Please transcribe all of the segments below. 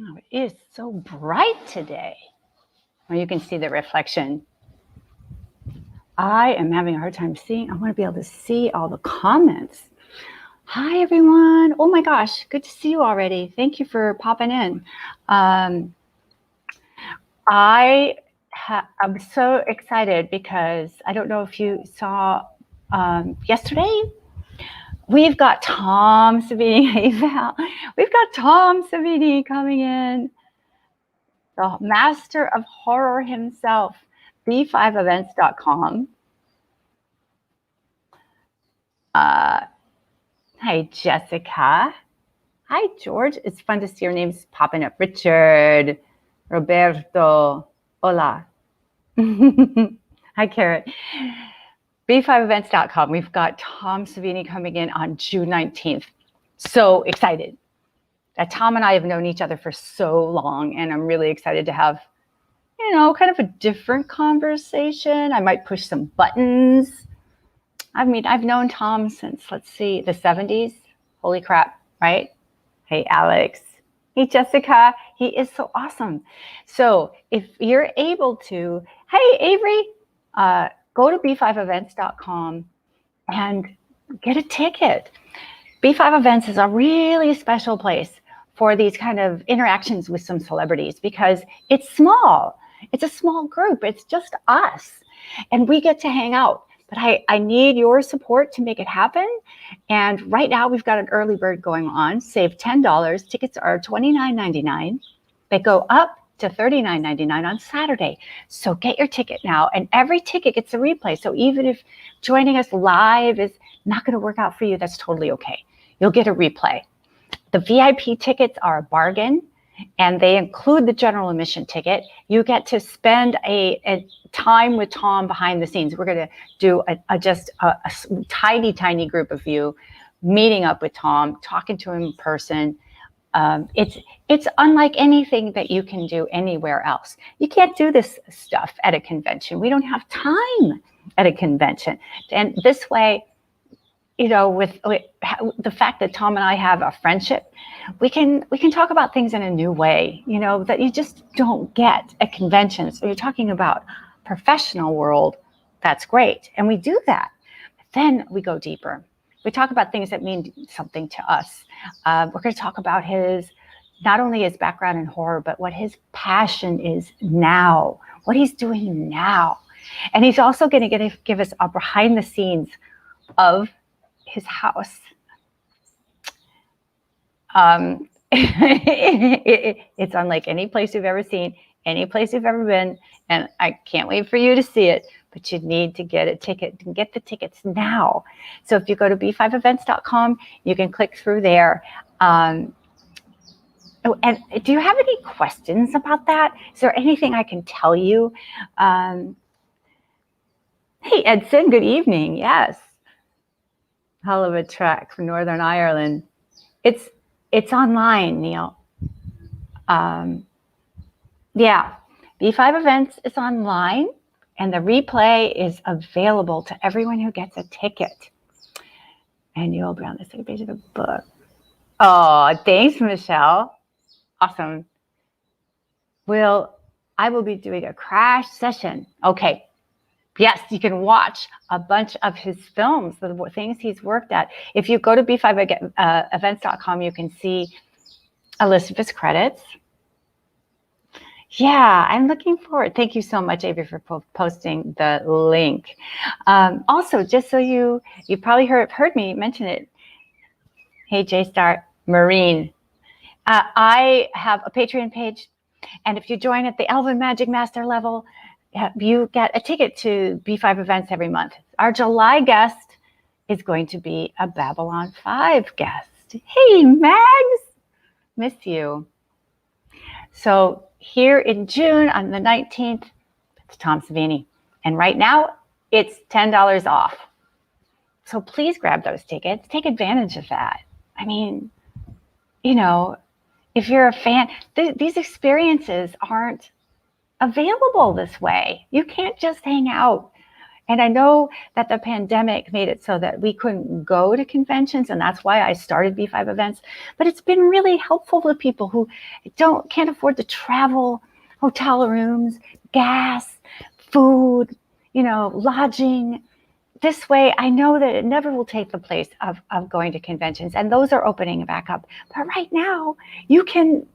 Oh, it is so bright today. Well, you can see the reflection. I am having a hard time seeing. I want to be able to see all the comments. Hi, everyone. Oh my gosh, good to see you already. Thank you for popping in. I'm so excited because I don't know if you saw yesterday. We've got Tom Savini. Hey, Val. We've got Tom Savini coming in, the master of horror himself, b5events.com. Hi, Jessica. Hi, George. It's fun to see your names popping up. Richard, Roberto, hola. Hi, Carrot. b5events.com. We've got Tom Savini coming in on June 19th. So excited. Tom and I have known each other for so long, and I'm really excited to have, kind of a different conversation. I might push some buttons. I've known Tom since, let's see, the 70s. Holy crap, right? Hey, Alex. Hey, Jessica. He is so awesome. So if you're able to, hey, Avery, go to b5events.com and get a ticket. B5 Events is a really special place for these kind of interactions with some celebrities because it's small. It's a small group. It's just us. And we get to hang out. But I need your support to make it happen. And right now we've got an early bird going on. Save $10. Tickets are $29.99. They go up to $39.99 on Saturday. So get your ticket now. And every ticket gets a replay. So even if joining us live is not going to work out for you, that's totally okay. You'll get a replay. The VIP tickets are a bargain, and they include the general admission ticket. You get to spend a time with Tom behind the scenes. We're going to do a tiny, tiny group of you meeting up with Tom, talking to him in person. It's unlike anything that you can do anywhere else. You can't do this stuff at a convention. We don't have time at a convention. And this way, with the fact that Tom and I have a friendship, we can talk about things in a new way, that you just don't get at conventions. So you're talking about professional world, that's great. And we do that. But then we go deeper. We talk about things that mean something to us. We're going to talk about not only his background in horror, but what his passion is now, what he's doing now. And he's also going to give us a behind the scenes of his house. It's unlike any place you've ever seen, any place you've ever been, and I can't wait for you to see it, but you need to get a ticket and get the tickets now. So if you go to b5events.com, you can click through there. And do you have any questions about that? Is there anything I can tell you? Hey, Edson, good evening. Yes. Hell of a trek from Northern Ireland. It's online, Neil. Yeah, B5 Events is online, and the replay is available to everyone who gets a ticket. And you'll be on the second page of the book. Oh, thanks, Michelle. Awesome. I will be doing a crash session. Okay. Yes, you can watch a bunch of his films, the things he's worked at. If you go to b5events.com, you can see a list of his credits. Yeah, I'm looking forward. Thank you so much, Avery, for posting the link. Also, just so you probably heard me mention it. Hey, J-Star, Marine. I have a Patreon page, and if you join at the Elven Magic Master level, you get a ticket to B5 Events every month. Our July guest is going to be a Babylon 5 guest. Hey, Mags, miss you. So here in June on the 19th, it's Tom Savini. And right now, it's $10 off. So please grab those tickets. Take advantage of that. I mean, if you're a fan, these experiences aren't available this way. You can't just hang out And I know that the pandemic made it so that we couldn't go to conventions, and that's why I started B5 events. But it's been really helpful to people who can't afford to travel, hotel rooms, gas, food, lodging. This way, I know that it never will take the place of going to conventions, and those are opening back up. But right now, you can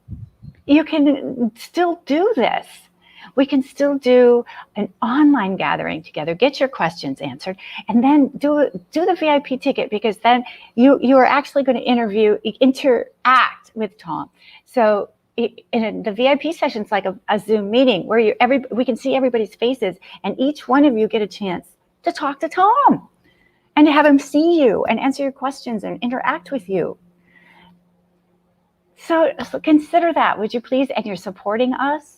still do this. We can still do an online gathering together, get your questions answered, and then do the VIP ticket, because then you are actually going to interact with Tom. So in the VIP session is like a Zoom meeting where we can see everybody's faces, and each one of you get a chance to talk to Tom and to have him see you and answer your questions and interact with you. So consider that, would you please? And you're supporting us.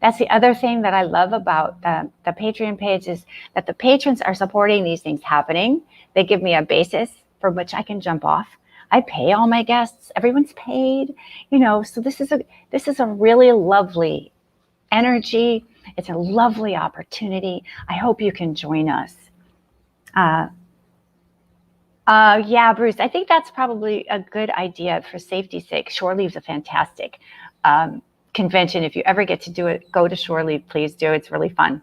That's the other thing that I love about the Patreon page, is that the patrons are supporting these things happening. They give me a basis from which I can jump off. I pay all my guests. Everyone's paid, so this is a really lovely energy. It's a lovely opportunity. I hope you can join us. Yeah, Bruce, I think that's probably a good idea for safety's sake. Shore Leave's a fantastic convention. If you ever get to do it, go to Shore Leave, please do. It's really fun.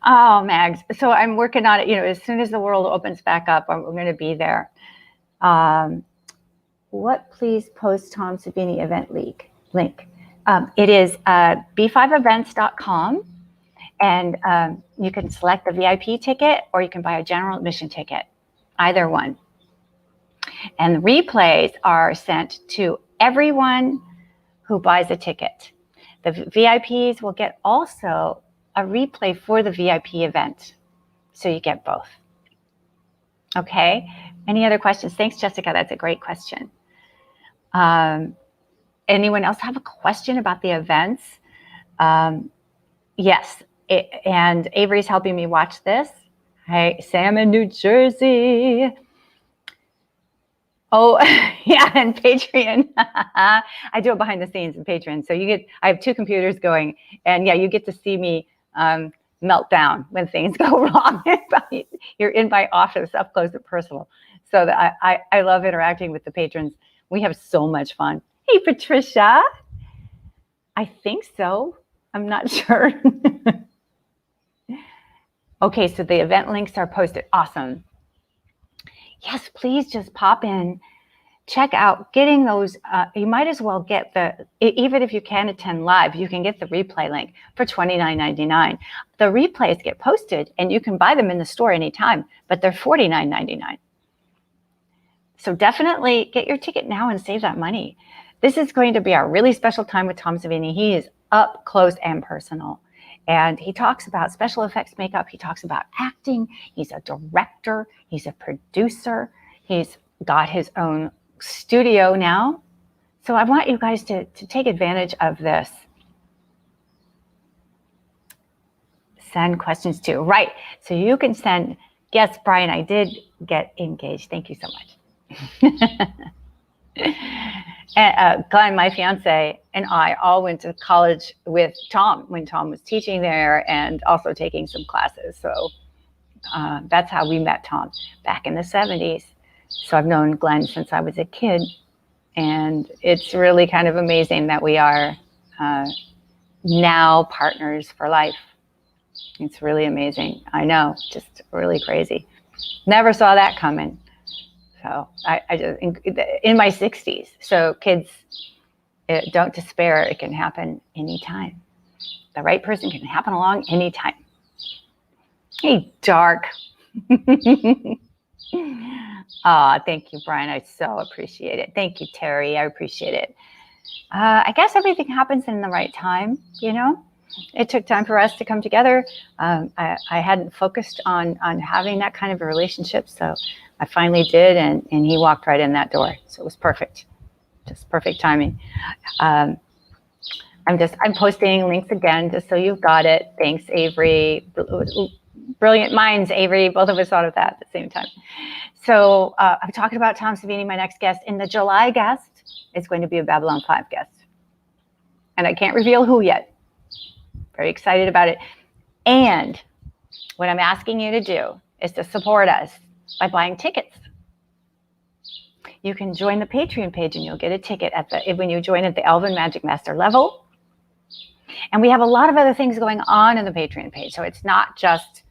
Oh, Mags. So I'm working on it. As soon as the world opens back up, we're going to be there. What please post Tom Savini event link? It is b5events.com, and you can select the VIP ticket, or you can buy a general admission ticket, either one. And the replays are sent to everyone who buys a ticket. The VIPs will get also a replay for the VIP event. So you get both. Okay. Any other questions? Thanks, Jessica. That's a great question. Anyone else have a question about the events? Yes. And Avery's helping me watch this. Hi, Sam in New Jersey. Oh, yeah, and Patreon. I do it behind the scenes in Patreon. So I have two computers going, and yeah, you get to see me melt down when things go wrong. You're in my office, up close and personal. So that I love interacting with the patrons. We have so much fun. Hey, Patricia. I think so. I'm not sure. Okay, so the event links are posted. Awesome. Yes, please just pop in, check out getting those. You might as well get even if you can't attend live, you can get the replay link for $29.99. The replays get posted and you can buy them in the store anytime, but they're $49.99. So definitely get your ticket now and save that money. This is going to be a really special time with Tom Savini. He is up close and personal. And he talks about special effects makeup. He talks about acting. He's a director. He's a producer. He's got his own studio now. So I want you guys to take advantage of this. Send questions to. Right. So you can send. Yes, Brian, I did get engaged. Thank you so much. And Glenn, my fiance, and I all went to college with Tom when Tom was teaching there and also taking some classes. So that's how we met Tom back in the 70s. So I've known Glenn since I was a kid. And it's really kind of amazing that we are now partners for life. It's really amazing. I know, just really crazy. Never saw that coming. So I just, in my 60s. So kids, don't despair. It can happen anytime. The right person can happen along anytime. Hey, Dark. Thank you, Brian. I so appreciate it. Thank you, Terry. I appreciate it. I guess everything happens in the right time, It took time for us to come together. I hadn't focused on having that kind of a relationship, so I finally did, and he walked right in that door. So it was perfect, just perfect timing. I'm posting links again, just so you've got it. Thanks, Avery. Brilliant minds, Avery. Both of us thought of that at the same time. So I'm talking about Tom Savini, my next guest. And the July guest is going to be a Babylon 5 guest. And I can't reveal who yet. Very excited about it. And What I'm asking you to do is to support us by buying tickets. You can join the Patreon page and you'll get a ticket when you join at the Elven Magic Master level. And we have a lot of other things going on in the Patreon page. So it's not just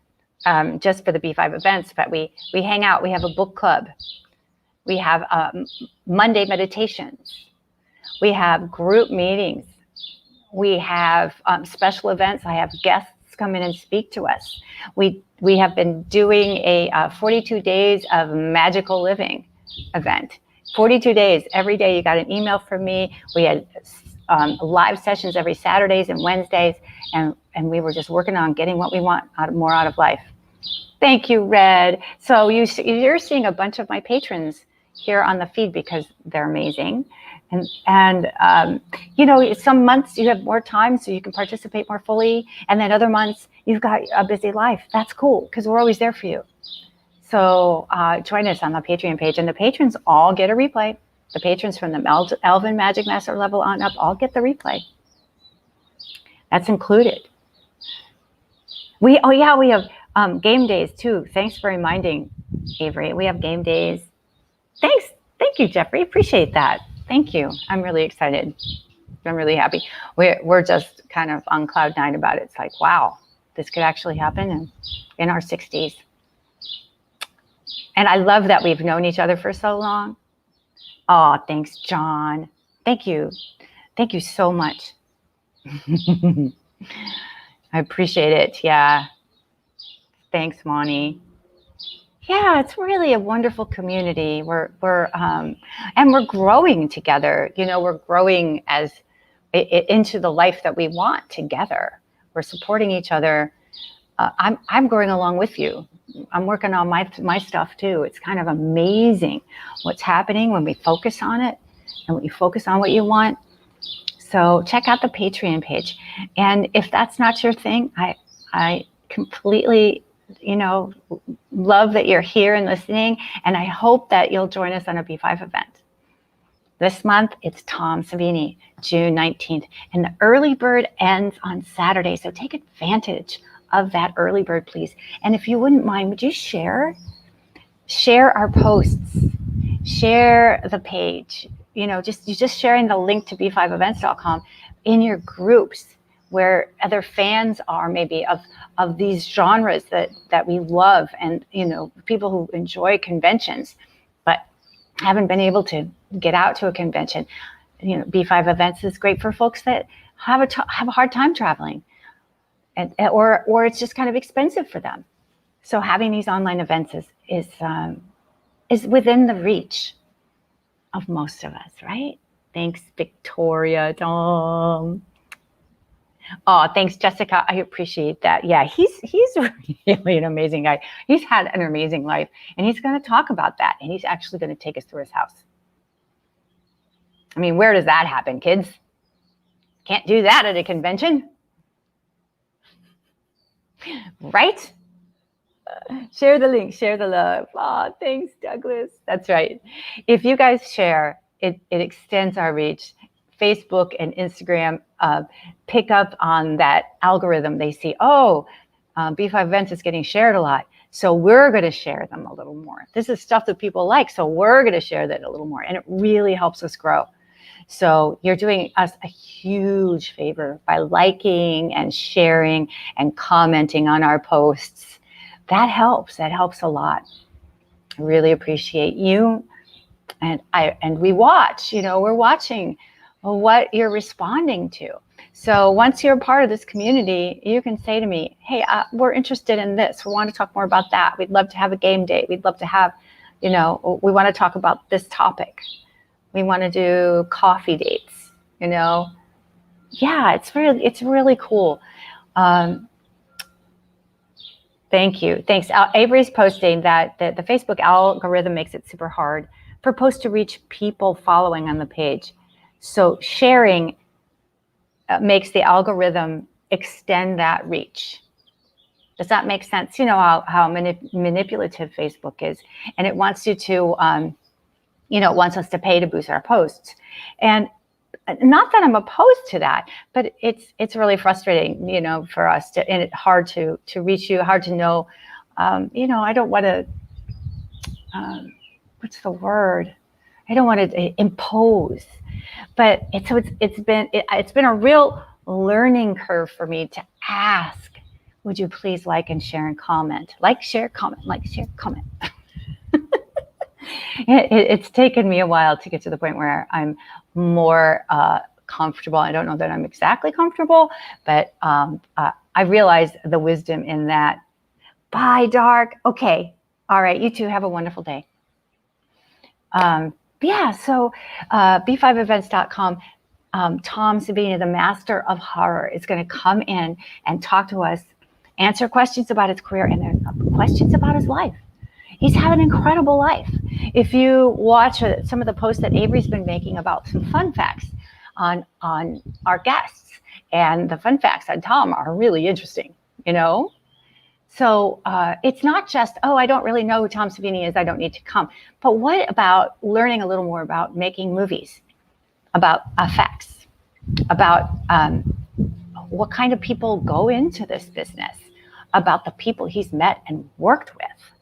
for the B5 events, but we hang out. We have a book club. We have Monday meditations. We have group meetings. We have special events. I have guests come in and speak to us. We have been doing a 42 days of magical living event. 42 days. Every day you got an email from me. We had live sessions every Saturdays and Wednesdays, and we were just working on getting what we want more out of life. Thank you, Red. So you're seeing a bunch of my patrons here on the feed because they're amazing. And some months you have more time so you can participate more fully. And then other months you've got a busy life. That's cool because we're always there for you. So join us on the Patreon page. And the patrons all get a replay. The patrons from the Elven Magic Master level on up all get the replay. That's included. We have game days too. Thanks for reminding, Avery. We have game days. Thanks. Thank you, Jeffrey. Appreciate that. Thank you. I'm really excited. I'm really happy. We're just kind of on cloud nine about it. It's like, wow, this could actually happen in our 60s. And I love that we've known each other for so long. Oh, thanks, John. Thank you. Thank you so much. I appreciate it. Yeah. Thanks, Monty. Yeah, it's really a wonderful community. We're growing together. We're growing into the life that we want together. We're supporting each other. I'm growing along with you. I'm working on my stuff too. It's kind of amazing what's happening when we focus on it and when you focus on what you want. So check out the Patreon page. And if that's not your thing, I completely love that you're here and listening, and I hope that you'll join us on a B5 event. This month, it's Tom Savini, June 19th, and the early bird ends on Saturday, so take advantage of that early bird, please. And if you wouldn't mind, would you share our posts, share the page, just sharing the link to b5events.com in your groups where other fans are maybe of these genres that we love, and people who enjoy conventions but haven't been able to get out to a convention. B5 events is great for folks that have a hard time traveling, or it's just kind of expensive for them. So having these online events is within the reach of most of us, right? Thanks, Victoria, Tom. Oh, thanks, Jessica. I appreciate that. Yeah, he's really an amazing guy. He's had an amazing life, and he's going to talk about that, and he's actually going to take us through his house. I mean, where does that happen, kids? Can't do that at a convention, right? Share the link, share the love. Oh, thanks, Douglas. That's right. If you guys share, it extends our reach. Facebook and Instagram pick up on that algorithm. They see, B5 events is getting shared a lot, so we're going to share them a little more. This is stuff that people like, so we're going to share that a little more, and it really helps us grow. So you're doing us a huge favor by liking and sharing and commenting on our posts. That helps a lot. I really appreciate you. And we watch, we're watching what you're responding to. So once you're a part of this community, you can say to me, hey, we're interested in this. We want to talk more about that. We'd love to have a game day. We'd love to have, we want to talk about this topic. We want to do coffee dates, Yeah, it's really cool. Thank you. Thanks. Avery's posting that the Facebook algorithm makes it super hard for posts to reach people following on the page. So sharing makes the algorithm extend that reach. Does that make sense? You know how manipulative Facebook is, and it wants you to, it wants us to pay to boost our posts. And not that I'm opposed to that, but it's really frustrating, for us and it's hard to reach you, hard to know. I don't want to. What's the word? I don't want to impose, but it's been a real learning curve for me to ask. Would you please like and share and comment? Like, share, comment, like, share, comment. It's taken me a while to get to the point where I'm more comfortable. I don't know that I'm exactly comfortable, but I realize the wisdom in that. Bye, Dark. Okay. All right. You two have a wonderful day. So b5events.com. Tom Savini, the master of horror, is going to come in and talk to us, answer questions about his career and then questions about his life. He's had an incredible life. If you watch some of the posts that Avery's been making about some fun facts on our guests, and the fun facts on Tom are really interesting, So it's not just, I don't really know who Tom Savini is, I don't need to come. But what about learning a little more about making movies, about effects, about what kind of people go into this business, about the people he's met and worked with.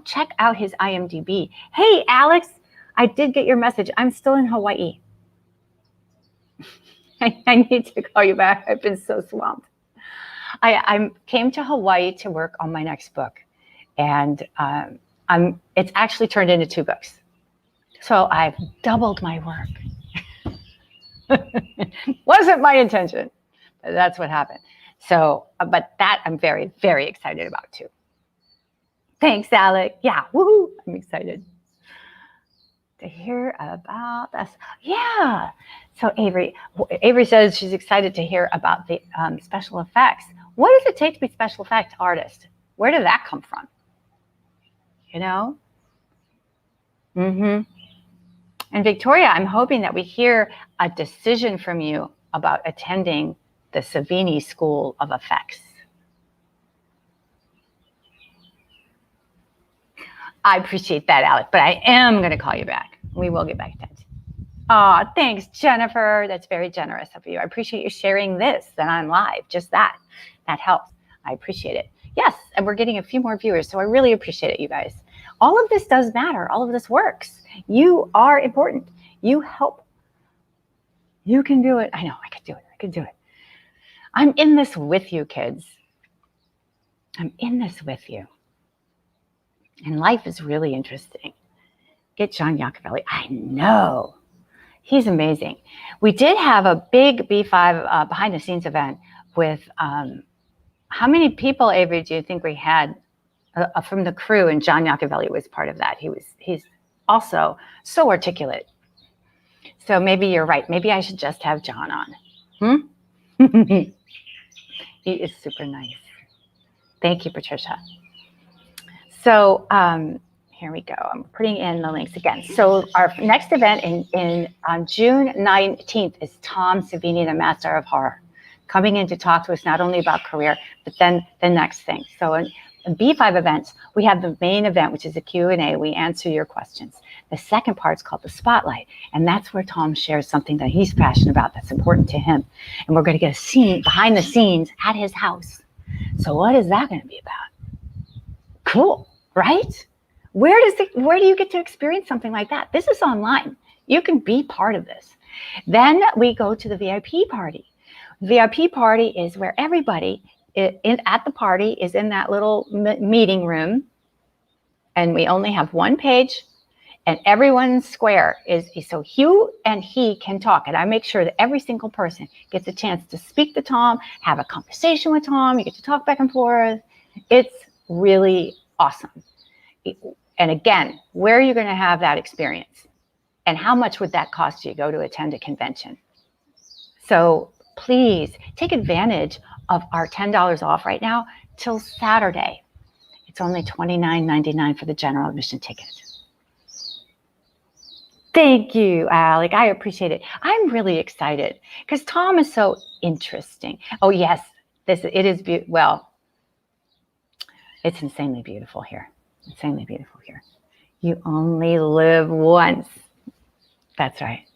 Check out his IMDb. Hey, Alex, I did get your message. I'm still in Hawaii. I need to call you back. I've been so swamped. I came to Hawaii to work on my next book, and it's actually turned into 2 books. So I've doubled my work. Wasn't my intention, but that's what happened. So, but that I'm very, very excited about too. Thanks, Alec. Yeah, woohoo! I'm excited to hear about this. Yeah. So Avery says she's excited to hear about the special effects. What does it take to be a special effects artist? Where did that come from? And Victoria, I'm hoping that we hear a decision from you about attending the Savini School of Effects. I appreciate that, Alec, but I am going to call you back. We will get back to that. Oh, thanks, Jennifer. That's very generous of you. I appreciate you sharing this, that I'm live. Just that helps. I appreciate it. Yes, and we're getting a few more viewers, so I really appreciate it, you guys. All of this does matter. All of this works. You are important. You help. You can do it. I know, I could do it. I'm in this with you, kids. I'm in this with you. And life is really interesting. Get John Iacovelli. I know. He's amazing. We did have a big B5 behind the scenes event with, how many people, Avery, do you think we had from the crew? And John Iacovelli was part of that. He's also so articulate. So maybe you're right. Maybe I should just have John on. He is super nice. Thank you, Patricia. So here we go. I'm putting in the links again. So our next event on June 19th is Tom Savini, the master of horror, coming in to talk to us not only about career, but then the next thing. So in B5 events, we have the main event, which is a Q&A. We answer your questions. The second part is called the Spotlight, and that's where Tom shares something that he's passionate about that's important to him. And we're going to get a scene behind the scenes at his house. So what is that going to be about? Cool, right? Where do you get to experience something like that? This is online. You can be part of this. Then we go to the VIP party. The VIP party is where everybody at the party is in that little meeting room, and we only have one page, and everyone's square is so you and he can talk, and I make sure that every single person gets a chance to speak to Tom, have a conversation with Tom. You get to talk back and forth. It's really awesome. And again, where are you going to have that experience? And how much would that cost you to go to attend a convention? So please take advantage of our $10 off right now till Saturday. It's only $29.99 for the general admission ticket. Thank you, Alec. I appreciate it. I'm really excited because Tom is so interesting. Oh, yes, it is beautiful. Well, it's insanely beautiful here. Insanely beautiful here. You only live once. That's right.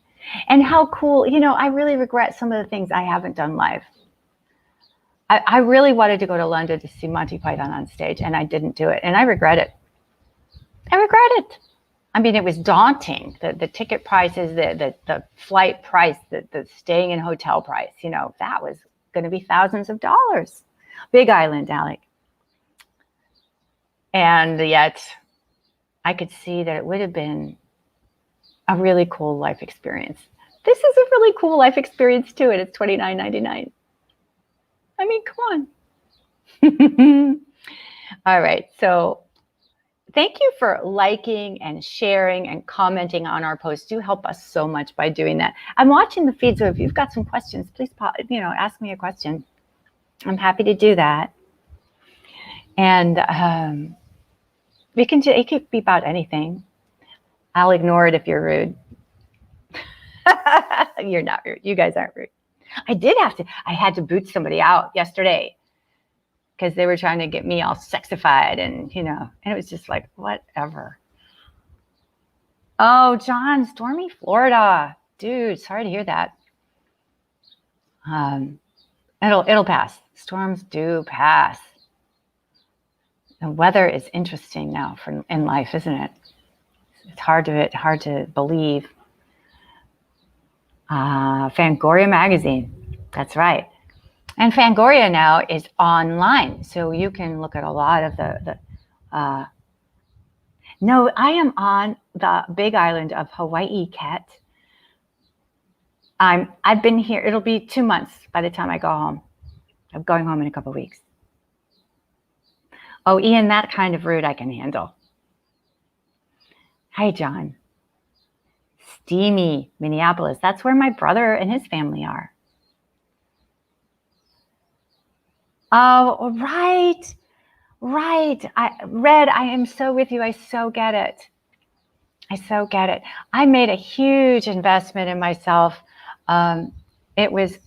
And how cool, I really regret some of the things I haven't done live. I really wanted to go to London to see Monty Python on stage, and I didn't do it. And I regret it. I regret it. I mean, it was daunting. The ticket prices, the flight price, the staying in hotel price, that was going to be thousands of dollars. Big Island, Alec. And yet I could see that it would have been a really cool life experience. This is a really cool life experience too, and it's $29.99. I mean, come on. All right, so thank you for liking and sharing and commenting on our posts. You help us so much by doing that. I'm watching the feed, so if you've got some questions, please ask me a question. I'm happy to do that. And it could be about anything. I'll ignore it if you're rude. You're not rude. You guys aren't rude. I had to boot somebody out yesterday because they were trying to get me all sexified and it was just like, whatever. Oh, John, stormy Florida. Dude, sorry to hear that. It'll pass. Storms do pass. The weather is interesting now in life, isn't it? It's hard to believe. Fangoria magazine. That's right. And Fangoria now is online, so you can look at a lot of No, I am on the Big Island of Hawaii, Kat. I've been here. It'll be 2 months by the time I go home. I'm going home in a couple of weeks. Oh, Ian, that kind of rude I can handle. Hi, John. Steamy, Minneapolis. That's where my brother and his family are. Oh, right. Red, I am so with you. I so get it. I made a huge investment in myself. It was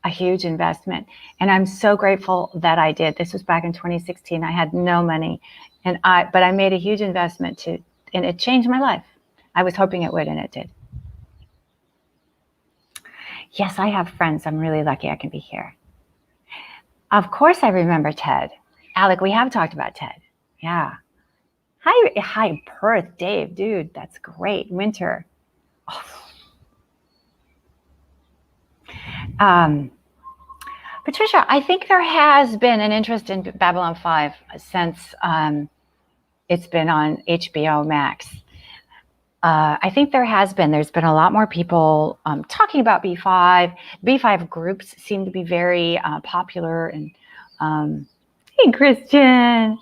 a huge investment, and I'm so grateful that I did. This was back in 2016. I had no money, but I made a huge investment and it changed my life. I was hoping it would, and it did. Yes, I have friends. I'm really lucky I can be here. Of course, I remember Ted. Alec, we have talked about Ted. Yeah. Hi, Perth, Dave. Dude, that's great. Winter. Oh. Patricia, I think there has been an interest in Babylon 5 since it's been on HBO Max. I think there's been a lot more people talking about B5. B5 groups seem to be very popular. And hey, Christian.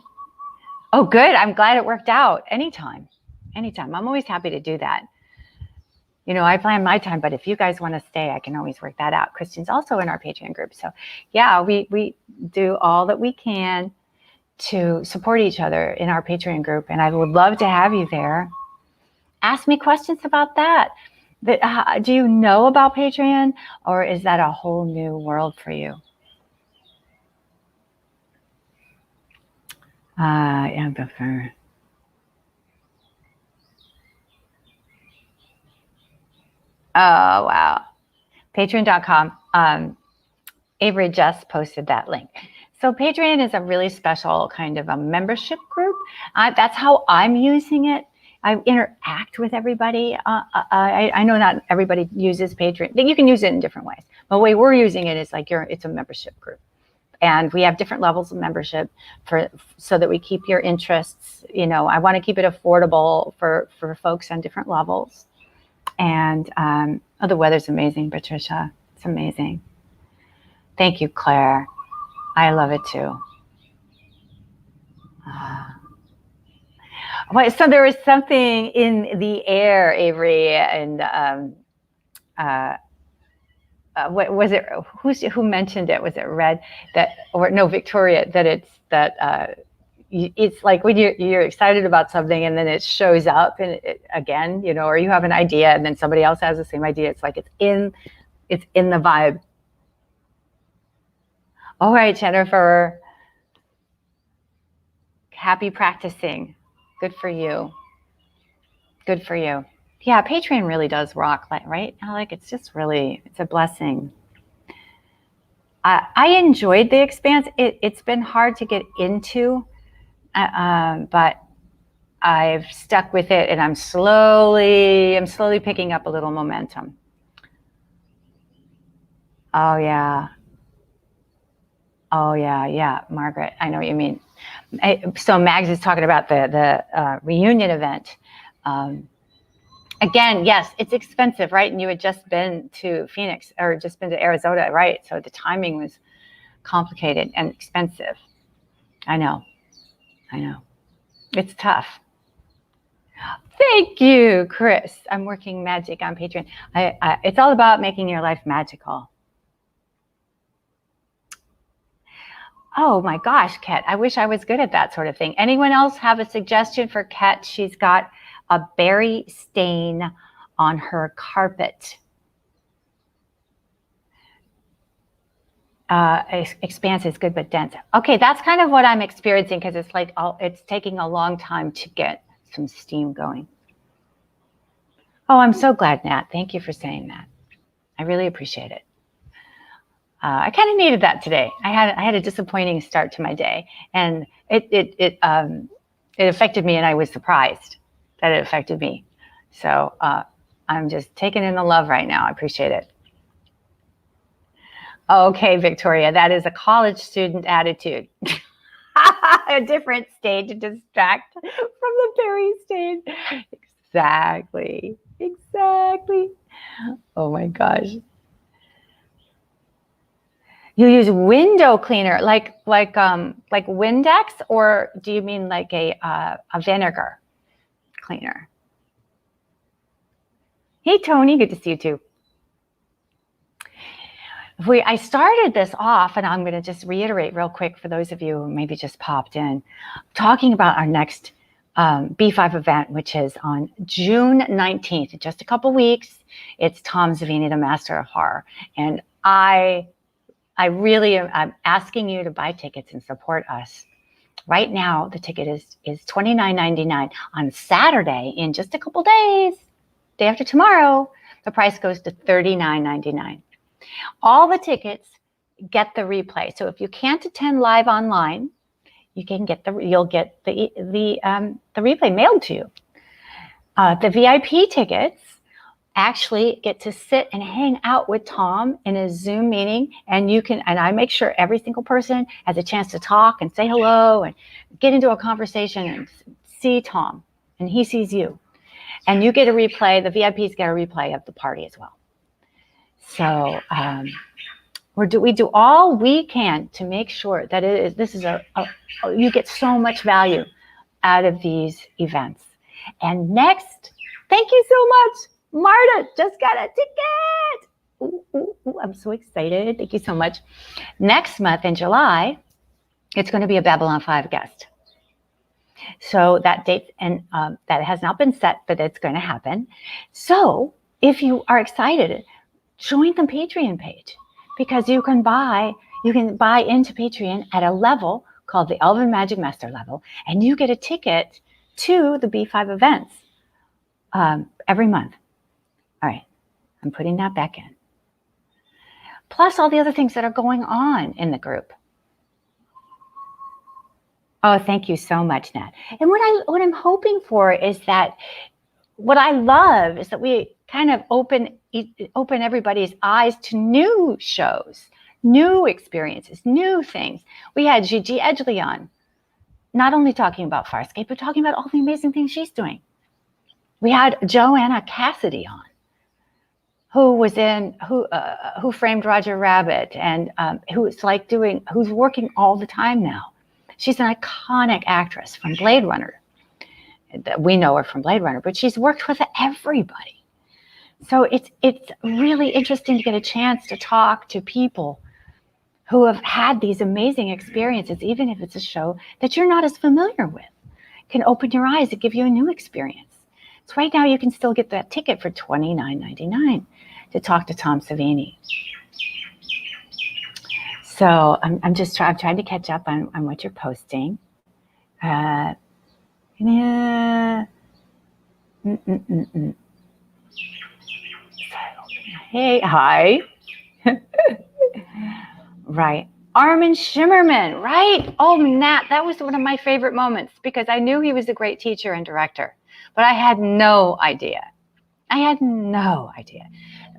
Oh, good. I'm glad it worked out. Anytime. I'm always happy to do that. I plan my time, but if you guys want to stay, I can always work that out. Christian's also in our Patreon group. So yeah, we do all that we can to support each other in our Patreon group. And I would love to have you there. Ask me questions about that. Do you know about Patreon, or is that a whole new world for you? Yeah, buffer. Oh, wow. Patreon.com. Avery just posted that link. So Patreon is a really special kind of a membership group. That's how I'm using it. I interact with everybody. I know not everybody uses Patreon. You can use it in different ways. But the way we're using it is it's a membership group. And we have different levels of membership so that we keep your interests. I want to keep it affordable for folks on different levels. And the weather's amazing, Patricia. It's amazing. Thank you, Claire. I love it too. So there was something in the air, Avery, and what was it? Who mentioned it? Was it Red? Victoria? It's like when you're excited about something and then it shows up and again, or you have an idea and then somebody else has the same idea. It's like it's in the vibe. All right, Jennifer. Happy practicing. Good for you. Yeah, Patreon really does rock, right? Like it's just really, it's a blessing. I enjoyed The Expanse. It's been hard to get into, but I've stuck with it, and I'm slowly picking up a little momentum. Oh yeah, yeah, Margaret, I know what you mean. So Mags is talking about the reunion event. Again, yes, it's expensive, right? And you had just been to Phoenix or just been to Arizona, right? So the timing was complicated and expensive. I know. It's tough. Thank you, Chris. I'm working magic on Patreon. It's all about making your life magical. Oh my gosh, Kat, I wish I was good at that sort of thing. Anyone else have a suggestion for Kat? She's got a berry stain on her carpet. Expanse is good but dense. Okay, that's kind of what I'm experiencing because it's like it's taking a long time to get some steam going. Oh, I'm so glad, Nat. Thank you for saying that. I really appreciate it. I kind of needed that today. I had a disappointing start to my day, and it affected me, and I was surprised that it affected me. So I'm just taking in the love right now. I appreciate it. Okay, Victoria, that is a college student attitude. A different state to distract from the berry stain. Exactly. Oh my gosh. You use window cleaner, like Windex, or do you mean like a vinegar cleaner? Hey Tony, good to see you too. I started this off, and I'm going to just reiterate real quick for those of you who maybe just popped in, talking about our next B5 event, which is on June 19th, in just a couple weeks. It's Tom Savini, the Master of Horror. And I really am asking you to buy tickets and support us. Right now, the ticket is $29.99. On Saturday, in just a couple days, day after tomorrow, the price goes to $39.99. All the tickets get the replay. So if you can't attend live online, you'll get the replay mailed to you. The VIP tickets actually get to sit and hang out with Tom in a Zoom meeting, and I make sure every single person has a chance to talk and say hello and get into a conversation and see Tom, and he sees you. And you get a replay, the VIPs get a replay of the party as well. So we do all we can to make sure that you get so much value out of these events. And next, thank you so much. Marta just got a ticket. Ooh, I'm so excited. Thank you so much. Next month in July, it's going to be a Babylon 5 guest. So that date, and that has not been set, but it's going to happen. So if you are excited, join the Patreon page, because you can buy into Patreon at a level called the Elven Magic Master level, and you get a ticket to the B5 events every month. All right, I'm putting that back in. Plus all the other things that are going on in the group. Oh, thank you so much, Nat. And what I'm hoping for is that, what I love is that we kind of open everybody's eyes to new shows, new experiences, new things. We had Gigi Edgley on, not only talking about Farscape, but talking about all the amazing things she's doing. We had Joanna Cassidy on, who framed Roger Rabbit, and who's working all the time now. She's an iconic actress from Blade Runner. We know her from Blade Runner, but she's worked with everybody. So it's really interesting to get a chance to talk to people who have had these amazing experiences, even if it's a show that you're not as familiar with. It can open your eyes and give you a new experience. So right now you can still get that ticket for $29.99 to talk to Tom Savini. So I'm trying to catch up on what you're posting. Yeah. Hey, hi. Right. Armin Shimmerman, right? Oh, Nat, that was one of my favorite moments because I knew he was a great teacher and director, but I had no idea. I had no idea.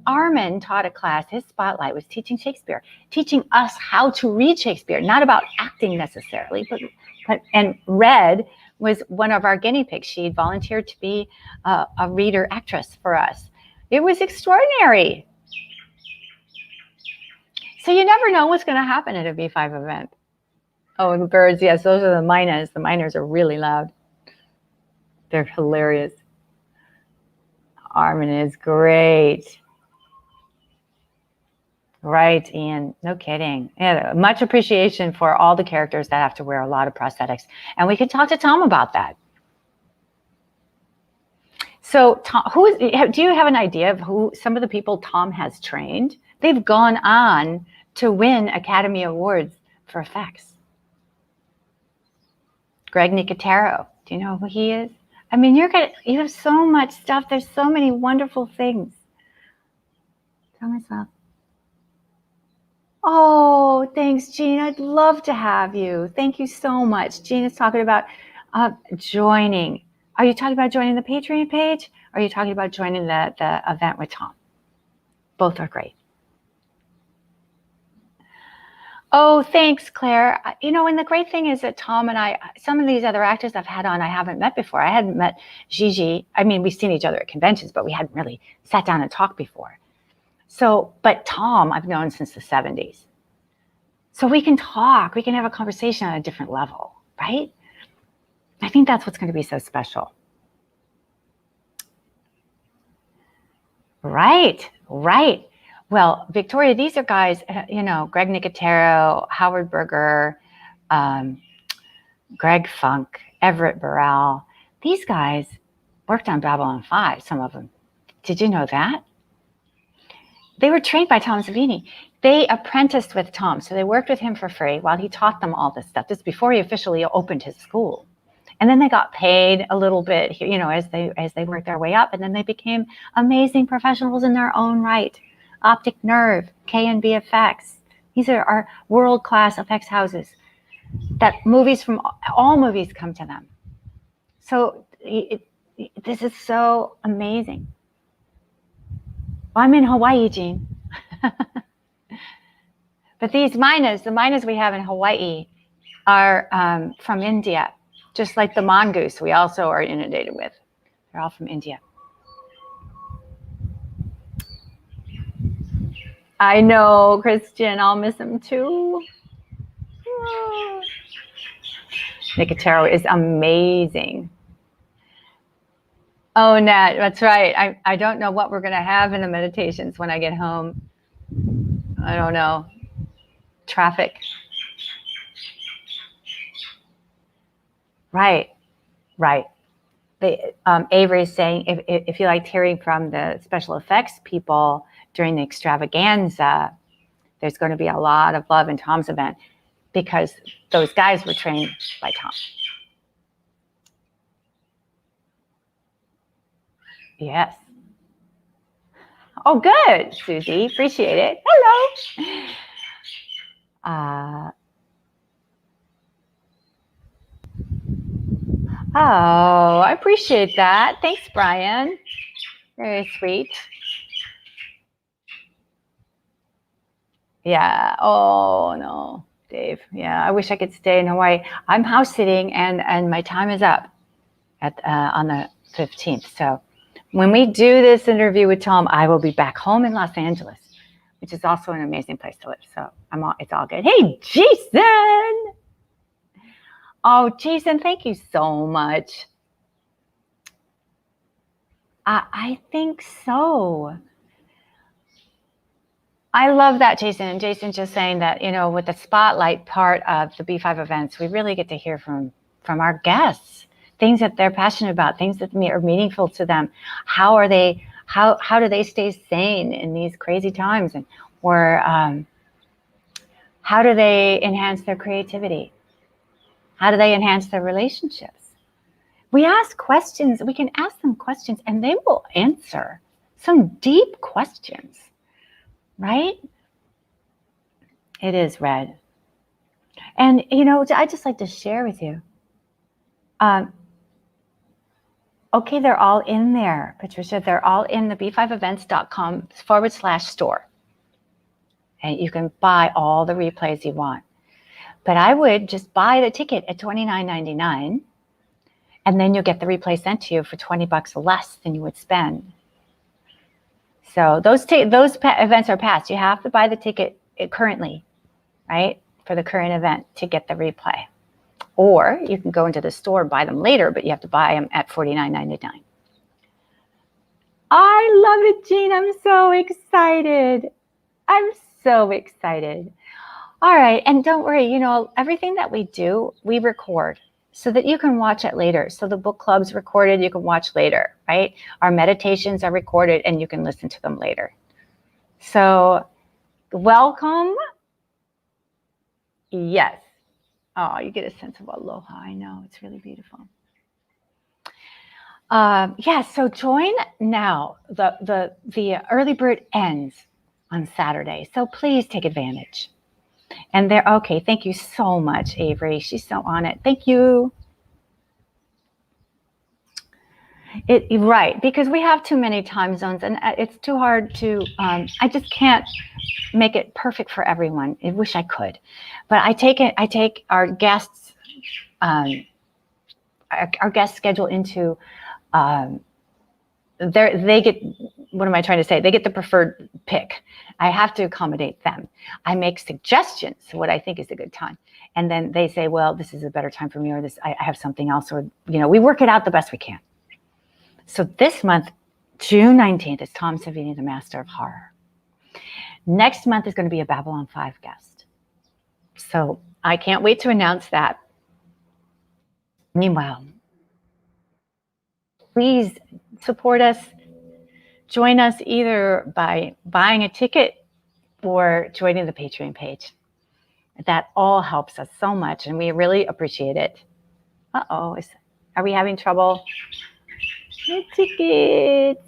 Armin taught a class, his spotlight was teaching Shakespeare, teaching us how to read Shakespeare, not about acting necessarily, and Red was one of our guinea pigs. She volunteered to be a reader actress for us. It was extraordinary. So you never know what's going to happen at a B5 event. Oh, the birds, yes, those are the miners. The miners are really loud. They're hilarious. Armin is great. Right, Ian. No kidding. Yeah, much appreciation for all the characters that have to wear a lot of prosthetics. And we could talk to Tom about that. So, Tom, do you have an idea of who some of the people Tom has trained? They've gone on to win Academy Awards for effects. Greg Nicotero. Do you know who he is? I mean, you have so much stuff. There's so many wonderful things. Tell myself. Oh, thanks, Jean. I'd love to have you. Thank you so much. Jean is talking about joining. Are you talking about joining the Patreon page? Or are you talking about joining the event with Tom? Both are great. Oh, thanks, Claire. You know, and the great thing is that Tom and I, some of these other actors I've had on, I haven't met before. I hadn't met Gigi. I mean, we've seen each other at conventions, but we hadn't really sat down and talked before. So, but Tom, I've known since the 70s. So we can talk, we can have a conversation on a different level, right? I think that's what's going to be so special. Right. Well, Victoria, these are guys, you know, Greg Nicotero, Howard Berger, Greg Funk, Everett Burrell. These guys worked on Babylon 5, some of them. Did you know that? They were trained by Tom Savini. They apprenticed with Tom, so they worked with him for free while he taught them all this stuff. This is before he officially opened his school. And then they got paid a little bit, you know, as they worked their way up, and then they became amazing professionals in their own right. Optic Nerve, K&B Effects. These are our world-class effects houses that movies from all movies come to them. So this is so amazing. Well, I'm in Hawaii, Jean. But these miners, the miners we have in Hawaii are from India, just like the mongoose we also are inundated with. They're all from India. I know, Christian, I'll miss him too. Nicotero is amazing. Oh, Nat, that's right. I don't know what we're going to have in the meditations when I get home. I don't know. Traffic. Right. Avery's saying if you liked hearing from the special effects people during the extravaganza, there's going to be a lot of love in Tom's event because those guys were trained by Tom. Yes. Oh, good, Susie. Appreciate it. Hello. Oh, I appreciate that. Thanks, Brian. Very sweet. Yeah. Oh, no, Dave. Yeah, I wish I could stay in Hawaii. I'm house sitting, and my time is up on the 15th. So when we do this interview with Tom, I will be back home in Los Angeles, which is also an amazing place to live. So it's all good. Hey, Jason. Oh, Jason, thank you so much. I think so. I love that, Jason. And Jason just saying that, you know, with the spotlight part of the B5 events, we really get to hear from our guests, things that they're passionate about, things that are meaningful to them. How do they stay sane in these crazy times? Or how do they enhance their creativity? How do they enhance their relationships? We ask questions. We can ask them questions and they will answer some deep questions. right? It is red. And, you know, I just like to share with you. Okay, they're all in there, Patricia. They're all in the b5events.com/store. And you can buy all the replays you want. But I would just buy the ticket at $29.99, and then you'll get the replay sent to you for $20 less than you would spend. So those events are past. You have to buy the ticket currently, right, for the current event to get the replay. Or you can go into the store and buy them later, but you have to buy them at $49.99. I love it, Jean. I'm so excited. I'm so excited. All right. And don't worry, you know, everything that we do, we record so that you can watch it later. So the book club's recorded, you can watch later, right? Our meditations are recorded and you can listen to them later. So welcome. Yes. Oh, you get a sense of aloha. I know. It's really beautiful. Yeah, so join now. The early bird ends on Saturday. So please take advantage. And there, okay, thank you so much, Avery. She's so on it. Thank you. Right, because we have too many time zones and it's too hard to, I just can't make it perfect for everyone. I wish I could. But I take our guests, our guest schedule into, they get, what am I trying to say? They get the preferred pick. I have to accommodate them. I make suggestions, what I think is a good time. And then they say, well, this is a better time for me, or this, I have something else, or, you know, we work it out the best we can. So this month, June 19th, is Tom Savini, the Master of Horror. Next month is going to be a Babylon 5 guest. So I can't wait to announce that. Meanwhile, please support us. Join us either by buying a ticket or joining the Patreon page. That all helps us so much, and we really appreciate it. Uh-oh, are we having trouble? No tickets.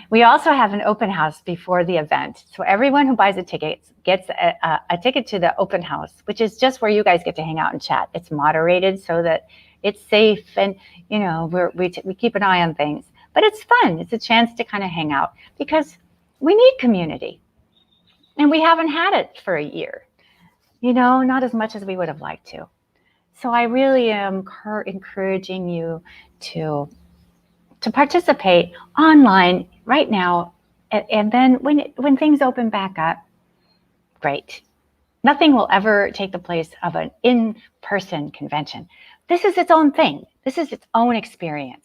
We also have an open house before the event. So everyone who buys a ticket gets a ticket to the open house, which is just where you guys get to hang out and chat. It's moderated so that it's safe, and you know we keep an eye on things. But it's fun. It's a chance to kind of hang out because we need community. And we haven't had it for a year. You know, not as much as we would have liked to. So I really am encouraging you to participate online right now. And then when things open back up, great. Nothing will ever take the place of an in-person convention. This is its own thing. This is its own experience.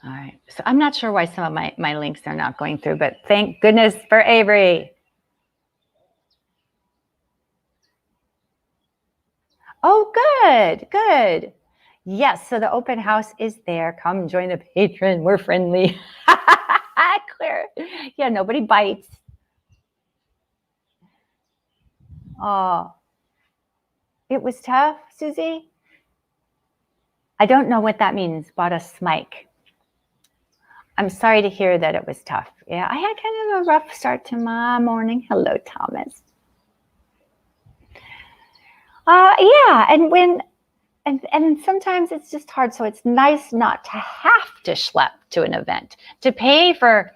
All right. So I'm not sure why some of my links are not going through, but thank goodness for Avery. Oh, good. Yes, so the open house is there. Come join the patron. We're friendly. Claire. Yeah, nobody bites. Oh, it was tough, Susie. I don't know what that means. Bought a smike. I'm sorry to hear that it was tough. Yeah, I had kind of a rough start to my morning. Hello, Thomas. Yeah, and sometimes it's just hard. So it's nice not to have to schlep to an event, to pay for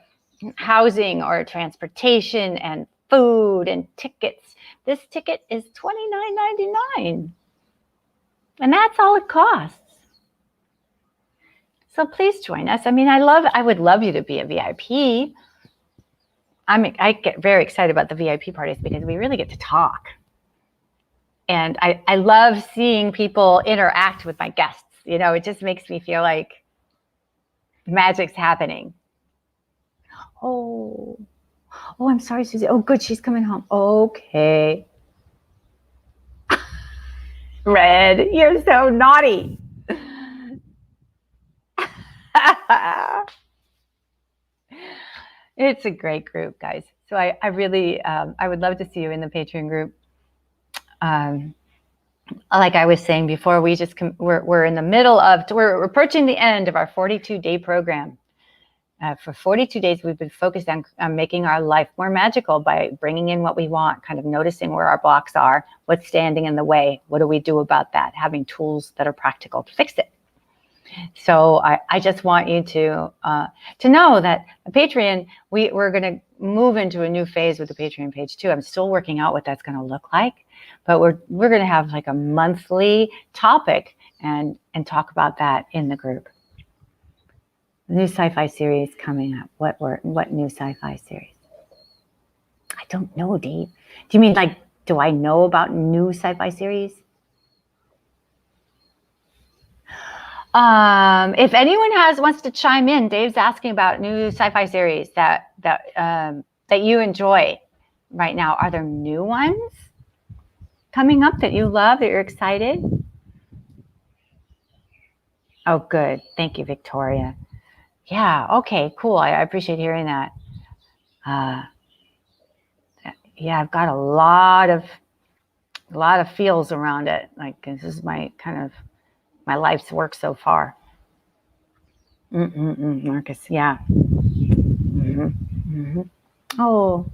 housing or transportation and food and tickets. This ticket is $29.99. And that's all it costs. So please join us. I mean, I would love you to be a VIP. I get very excited about the VIP parties because we really get to talk. And I love seeing people interact with my guests. You know, it just makes me feel like magic's happening. Oh, I'm sorry, Susie. Oh, good. She's coming home. Okay. Red, you're so naughty. It's a great group, guys. So I really, I would love to see you in the Patreon group. like I was saying before, we're in the middle of, we're approaching the end of our 42-day program. For 42 days, we've been focused on making our life more magical by bringing in what we want, kind of noticing where our blocks are, what's standing in the way, what do we do about that, having tools that are practical to fix it. So I just want you to know that the Patreon, we're going to move into a new phase with the Patreon page too. I'm still working out what that's going to look like, but we're going to have like a monthly topic and talk about that in the group. New sci-fi series coming up. What new sci-fi series? I don't know, Dave. Do you mean like, do I know about new sci-fi series? If anyone wants to chime in, Dave's asking about new sci-fi series that you enjoy right now. Are there new ones coming up that you love, that you're excited? Oh, good. Thank you, Victoria. Yeah. Okay. Cool. I appreciate hearing that. Yeah, I've got a lot of feels around it. Like, this is my life's work so far. Marcus. Yeah. Oh.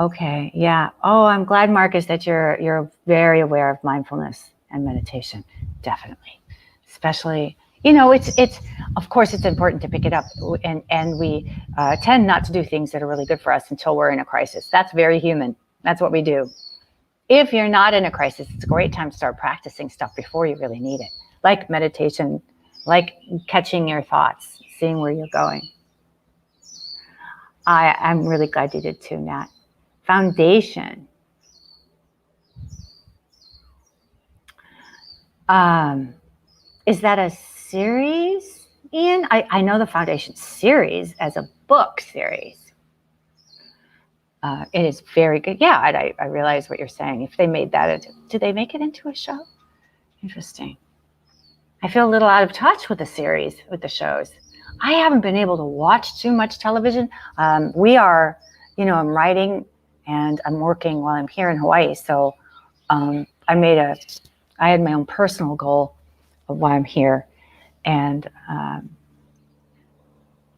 Okay. Yeah. Oh, I'm glad, Marcus, that you're very aware of mindfulness and meditation. Definitely. Especially, it's of course it's important to pick it up, and we tend not to do things that are really good for us until we're in a crisis. That's very human. That's what we do. If you're not in a crisis, it's a great time to start practicing stuff before you really need it, like meditation, like catching your thoughts, seeing where you're going. I'm really glad you did too, Nat. Foundation. Is that a series, Ian? I know the Foundation series as a book series. It is very good. Yeah, I realize what you're saying. If they made that, did they make it into a show? Interesting. I feel a little out of touch with the series, with the shows. I haven't been able to watch too much television. We are, I'm writing and I'm working while I'm here in Hawaii. So I had my own personal goal of why I'm here. And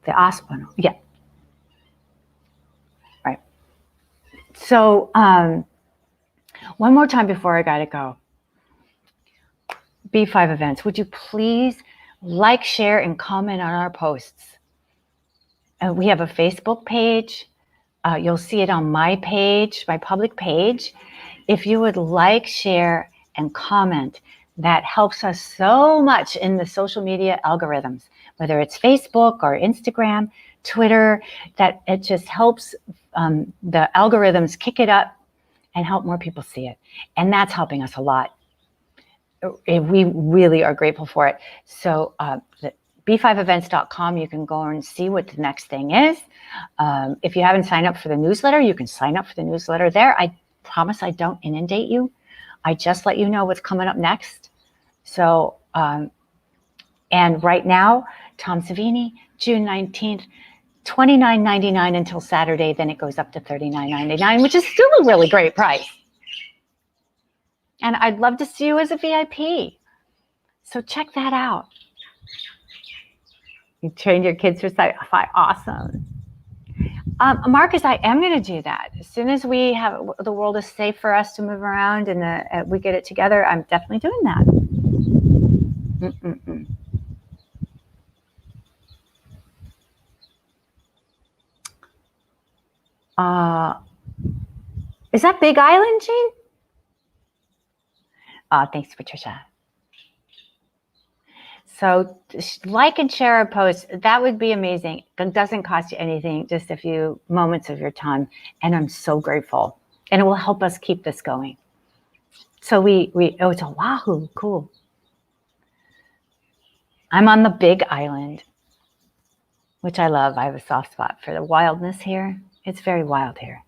the Aspano. Yeah. Right. So one more time before I got to go. B5 events. Would you please like, share, and comment on our posts? We have a Facebook page. You'll see it on my page, my public page. If you would like, share, and comment, that helps us so much in the social media algorithms, whether it's Facebook or Instagram, Twitter, that it just helps the algorithms kick it up and help more people see it. And that's helping us a lot. We really are grateful for it. So b5events.com, you can go and see what the next thing is. If you haven't signed up for the newsletter, you can sign up for the newsletter there. I promise I don't inundate you. I just let you know what's coming up next. So, and right now, Tom Savini, June 19th, $29.99 until Saturday. Then it goes up to $39.99, which is still a really great price. And I'd love to see you as a VIP. So check that out. You trained your kids for sci-fi. Awesome. Marcus, I am going to do that. As soon as we have the world is safe for us to move around and we get it together, I'm definitely doing that. Is that Big Island, Jean? Thanks, Patricia. So like and share our post. That would be amazing. It doesn't cost you anything, just a few moments of your time. And I'm so grateful. And it will help us keep this going. So it's Oahu, cool. I'm on the Big Island, which I love. I have a soft spot for the wildness here. It's very wild here.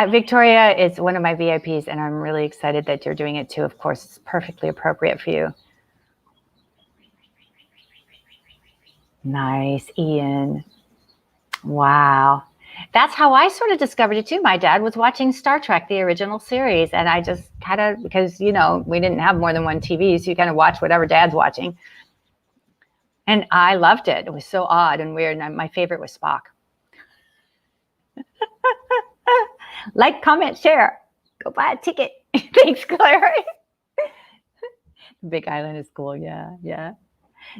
Victoria is one of my VIPs, and I'm really excited that you're doing it too. Of course, it's perfectly appropriate for you. Nice, Ian. Wow. That's how I sort of discovered it too. My dad was watching Star Trek, the original series, and I just kind of, because, you know, we didn't have more than one TV, so you kind of watch whatever dad's watching. And I loved it. It was so odd and weird. And my favorite was Spock. Like, comment, share. Go buy a ticket. Thanks, Claire. Big Island is cool. Yeah, yeah.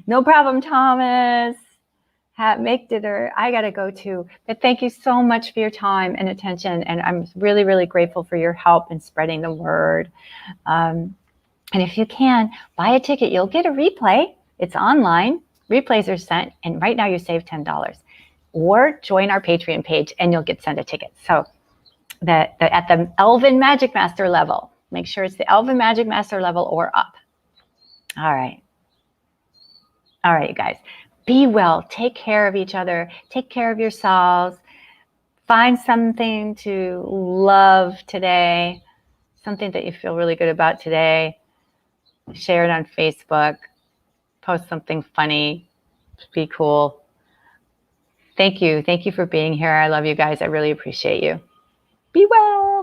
No problem, Thomas. Make dinner. I got to go too. But thank you so much for your time and attention. And I'm really, really grateful for your help in spreading the word. And if you can, buy a ticket. You'll get a replay. It's online. Replays are sent. And right now you save $10. Or join our Patreon page and you'll get sent a ticket. So at the Elven Magic Master level, make sure it's the Elven Magic Master level or up. All right. All right, you guys. Be well. Take care of each other. Take care of yourselves. Find something to love today. Something that you feel really good about today. Share it on Facebook. Post something funny. Be cool. Thank you. Thank you for being here. I love you guys. I really appreciate you. Be well.